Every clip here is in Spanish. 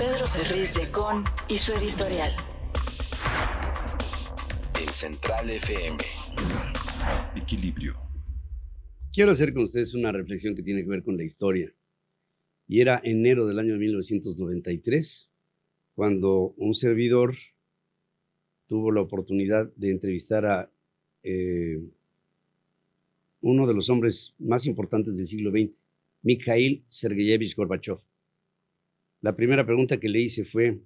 Pedro Ferriz de Con y su editorial. En Central FM. Equilibrio. Quiero hacer con ustedes una reflexión que tiene que ver con la historia. Y era enero del año 1993, cuando un servidor tuvo la oportunidad de entrevistar a uno de los hombres más importantes del siglo XX, Mikhail Sergeyevich Gorbachev. La primera pregunta que le hice fue: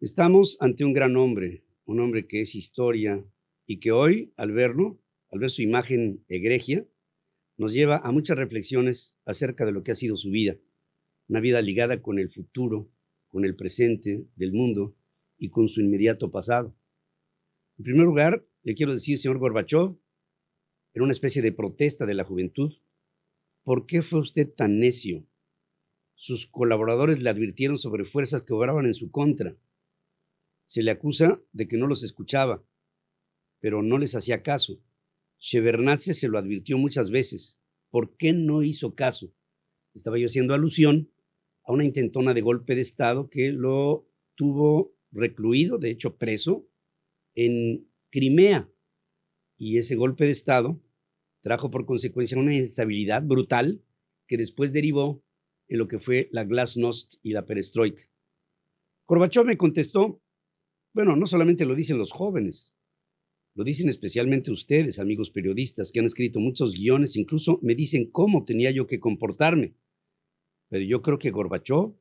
estamos ante un gran hombre, un hombre que es historia y que hoy, al verlo, al ver su imagen egregia, nos lleva a muchas reflexiones acerca de lo que ha sido su vida, una vida ligada con el futuro, con el presente del mundo y con su inmediato pasado. En primer lugar, le quiero decir, señor Gorbachev, en una especie de protesta de la juventud, ¿por qué fue usted tan necio? Sus colaboradores le advirtieron sobre fuerzas que obraban en su contra. Se le acusa de que no los escuchaba, pero no les hacía caso. Shevardnadze se lo advirtió muchas veces. ¿Por qué no hizo caso? Estaba yo haciendo alusión a una intentona de golpe de Estado que lo tuvo recluido, de hecho preso, en Crimea. Y ese golpe de Estado trajo por consecuencia una inestabilidad brutal que después derivó en lo que fue la glasnost y la perestroika. Gorbachev me contestó: bueno, no solamente lo dicen los jóvenes, lo dicen especialmente ustedes, amigos periodistas, que han escrito muchos guiones, incluso me dicen cómo tenía yo que comportarme. Pero yo creo que Gorbachev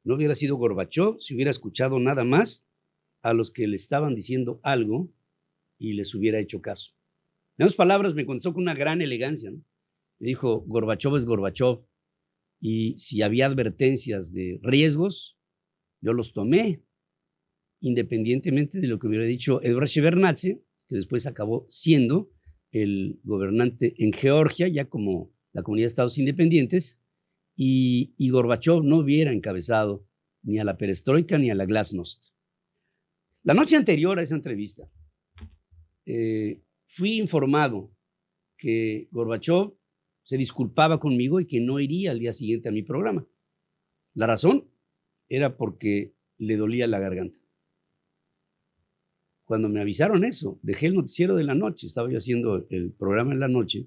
no hubiera sido Gorbachev si hubiera escuchado nada más a los que le estaban diciendo algo y les hubiera hecho caso. En otras palabras, me contestó con una gran elegancia, ¿no? Me dijo: Gorbachev es Gorbachev, y si había advertencias de riesgos, yo los tomé, independientemente de lo que hubiera dicho Eduard Shevardnadze, que después acabó siendo el gobernante en Georgia, ya como la Comunidad de Estados Independientes, y Gorbachev no hubiera encabezado ni a la perestroika ni a la glasnost. La noche anterior a esa entrevista, fui informado que Gorbachev se disculpaba conmigo y que no iría al día siguiente a mi programa. La razón era porque le dolía la garganta. Cuando me avisaron eso, dejé el noticiero de la noche. Estaba yo haciendo el programa en la noche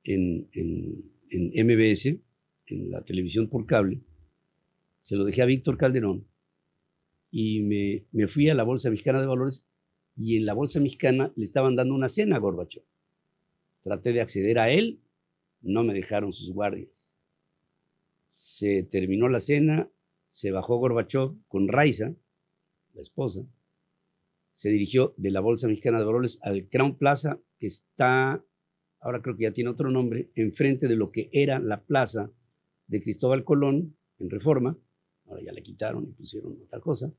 en MBS, en la televisión por cable. Se lo dejé a Víctor Calderón y me fui a la Bolsa Mexicana de Valores, y en la Bolsa Mexicana le estaban dando una cena a Gorbachev. Traté de acceder a él, no me dejaron sus guardias. Se terminó la cena, se bajó Gorbachev con Raiza, la esposa. Se dirigió de la Bolsa Mexicana de Valores al Crown Plaza, que está, ahora creo que ya tiene otro nombre, enfrente de lo que era la plaza de Cristóbal Colón en Reforma. Ahora ya la quitaron y pusieron otra cosa.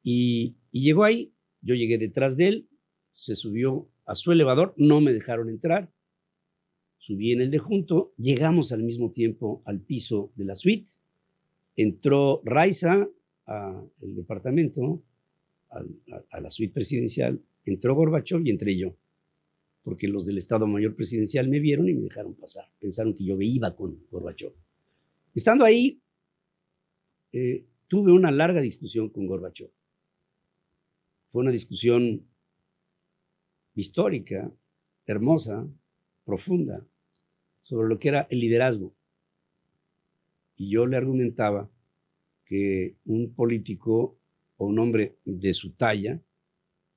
Y llegó ahí, yo llegué detrás de él, se subió a su elevador, no me dejaron entrar. Subí en el de junto, llegamos al mismo tiempo al piso de la suite. Entró Raiza al departamento, a la suite presidencial, entró Gorbachev y entré yo, porque los del Estado Mayor Presidencial me vieron y me dejaron pasar. Pensaron que yo iba con Gorbachev. Estando ahí, tuve una larga discusión con Gorbachev. Fue una discusión histórica, hermosa, profunda, sobre lo que era el liderazgo. Y yo le argumentaba que un político o un hombre de su talla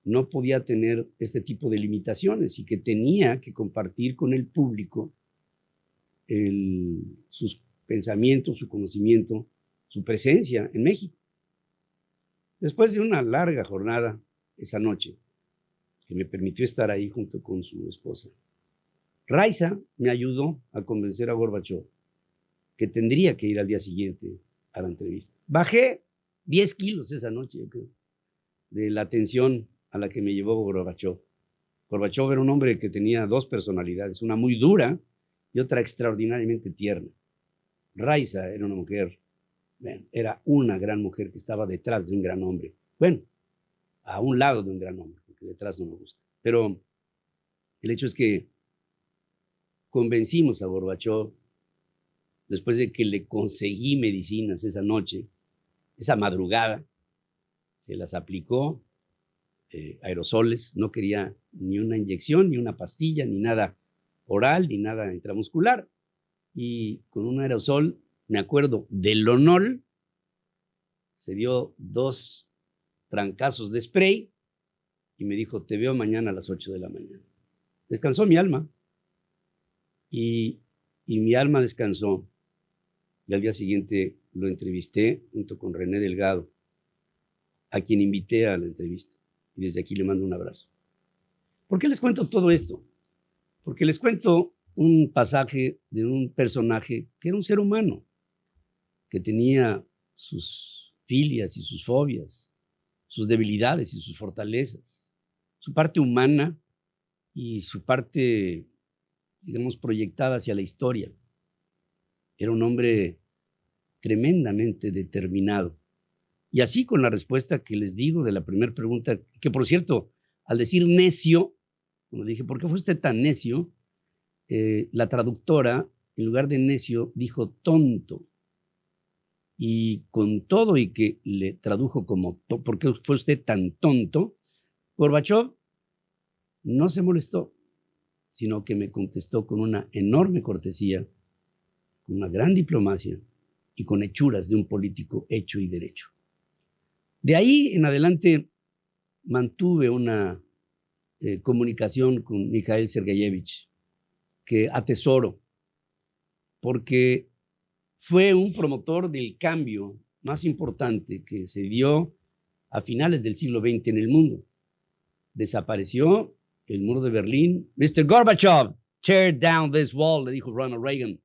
no podía tener este tipo de limitaciones y que tenía que compartir con el público sus pensamientos, su conocimiento, su presencia en México. Después de una larga jornada esa noche, que me permitió estar ahí junto con su esposa, Raiza me ayudó a convencer a Gorbachev que tendría que ir al día siguiente a la entrevista. Bajé 10 kilos esa noche, yo creo, de la tensión a la que me llevó Gorbachev. Gorbachev era un hombre que tenía dos personalidades, una muy dura y otra extraordinariamente tierna. Raiza era una mujer, bueno, era una gran mujer que estaba detrás de un gran hombre. Bueno, a un lado de un gran hombre, porque detrás no me gusta. Pero el hecho es que convencimos a Gorbachev, después de que le conseguí medicinas esa noche, esa madrugada, se las aplicó, aerosoles, no quería ni una inyección, ni una pastilla, ni nada oral, ni nada intramuscular. Y con un aerosol, me acuerdo, del Lonol, se dio 2 trancazos de spray y me dijo, te veo mañana a las 8 de la mañana. Descansó mi alma y mi alma descansó. Y al día siguiente lo entrevisté junto con René Delgado, a quien invité a la entrevista. Y desde aquí le mando un abrazo. ¿Por qué les cuento todo esto? Porque les cuento un pasaje de un personaje que era un ser humano, que tenía sus filias y sus fobias, sus debilidades y sus fortalezas, su parte humana y su parte, digamos, proyectada hacia la historia. Era un hombre tremendamente determinado. Y así con la respuesta que les digo de la primera pregunta, que por cierto, al decir necio, cuando le dije, ¿por qué fue usted tan necio? La traductora, en lugar de necio, dijo tonto. Y con todo y que le tradujo como, ¿por qué fue usted tan tonto? Gorbachov no se molestó, sino que me contestó con una enorme cortesía, con una gran diplomacia y con hechuras de un político hecho y derecho. De ahí en adelante mantuve una comunicación con Mikhail Sergeyevich, que atesoro, porque fue un promotor del cambio más importante que se dio a finales del siglo XX en el mundo. Desapareció el muro de Berlín. Mr. Gorbachev, tear down this wall, le dijo Ronald Reagan.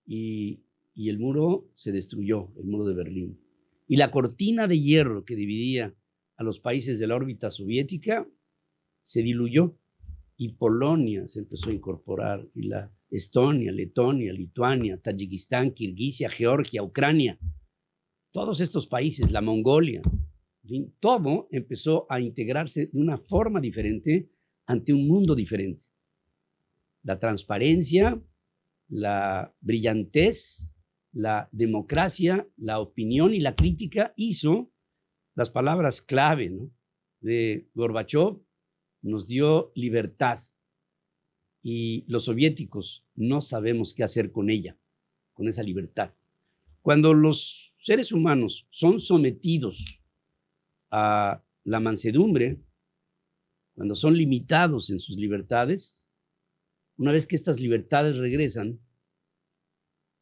Y el muro se destruyó, el muro de Berlín. Y la cortina de hierro que dividía a los países de la órbita soviética se diluyó y Polonia se empezó a incorporar, y la Estonia, Letonia, Lituania, Tayikistán, Kirguisia, Georgia, Ucrania, todos estos países, la Mongolia, en fin, todo empezó a integrarse de una forma diferente ante un mundo diferente. La transparencia, la brillantez, la democracia, la opinión y la crítica hizo las palabras clave, ¿no?, de Gorbachov. Nos dio libertad y los soviéticos no sabemos qué hacer con ella, con esa libertad. Cuando los seres humanos son sometidos a la mansedumbre, cuando son limitados en sus libertades, una vez que estas libertades regresan,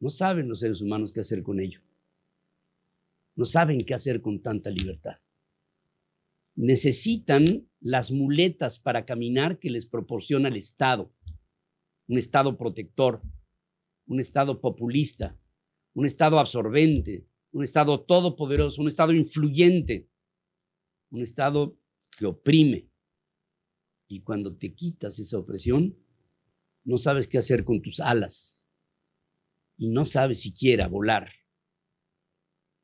no saben los seres humanos qué hacer con ello. No saben qué hacer con tanta libertad. Necesitan las muletas para caminar que les proporciona el Estado. Un Estado protector, un Estado populista, un Estado absorbente, un Estado todopoderoso, un Estado influyente, un Estado que oprime. Y cuando te quitas esa opresión, no sabes qué hacer con tus alas y no sabes siquiera volar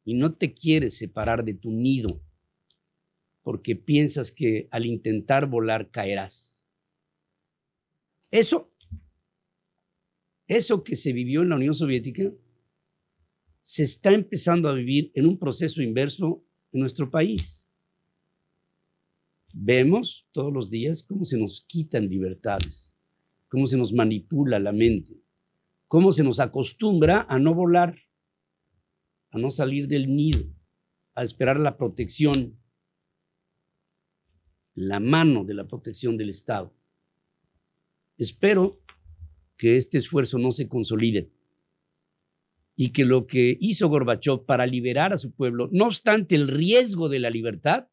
y no te quieres separar de tu nido porque piensas que al intentar volar caerás. Eso que se vivió en la Unión Soviética se está empezando a vivir en un proceso inverso en nuestro país. Vemos todos los días cómo se nos quitan libertades, cómo se nos manipula la mente, cómo se nos acostumbra a no volar, a no salir del nido, a esperar la protección, la mano de la protección del Estado. Espero que este esfuerzo no se consolide y que lo que hizo Gorbachov para liberar a su pueblo, no obstante el riesgo de la libertad,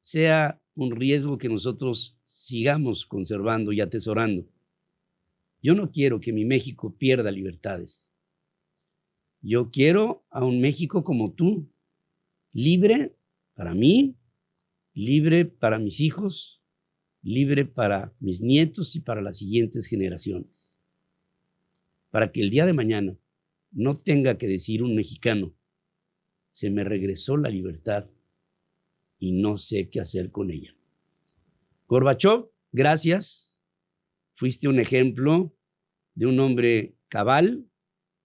sea un riesgo que nosotros sigamos conservando y atesorando. Yo no quiero que mi México pierda libertades. Yo quiero a un México como tú, libre para mí, libre para mis hijos, libre para mis nietos y para las siguientes generaciones. Para que el día de mañana no tenga que decir un mexicano, se me regresó la libertad y no sé qué hacer con ella. Gorbachov, gracias. Fuiste un ejemplo de un hombre cabal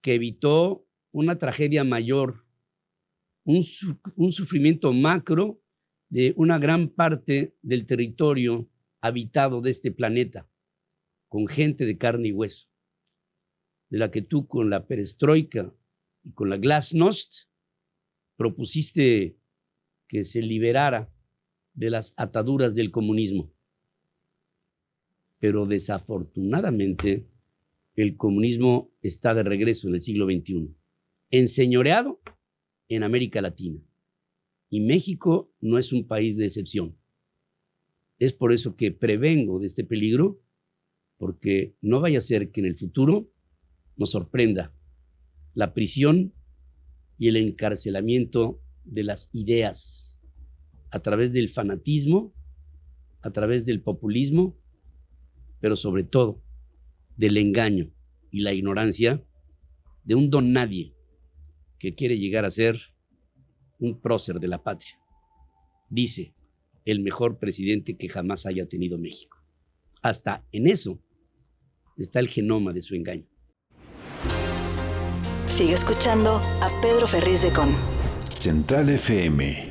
que evitó una tragedia mayor un sufrimiento macro de una gran parte del territorio habitado de este planeta, con gente de carne y hueso, de la que tú con la perestroika y con la glasnost propusiste que se liberara de las ataduras del comunismo. Pero desafortunadamente el comunismo está de regreso en el siglo XXI, enseñoreado en América Latina. Y México no es un país de excepción. Es por eso que prevengo de este peligro, porque no vaya a ser que en el futuro nos sorprenda la prisión y el encarcelamiento de las ideas a través del fanatismo, a través del populismo, pero sobre todo del engaño y la ignorancia de un don nadie que quiere llegar a ser un prócer de la patria. Dice el mejor presidente que jamás haya tenido México. Hasta en eso está el genoma de su engaño. Sigue escuchando a Pedro Ferriz de Con. Central FM.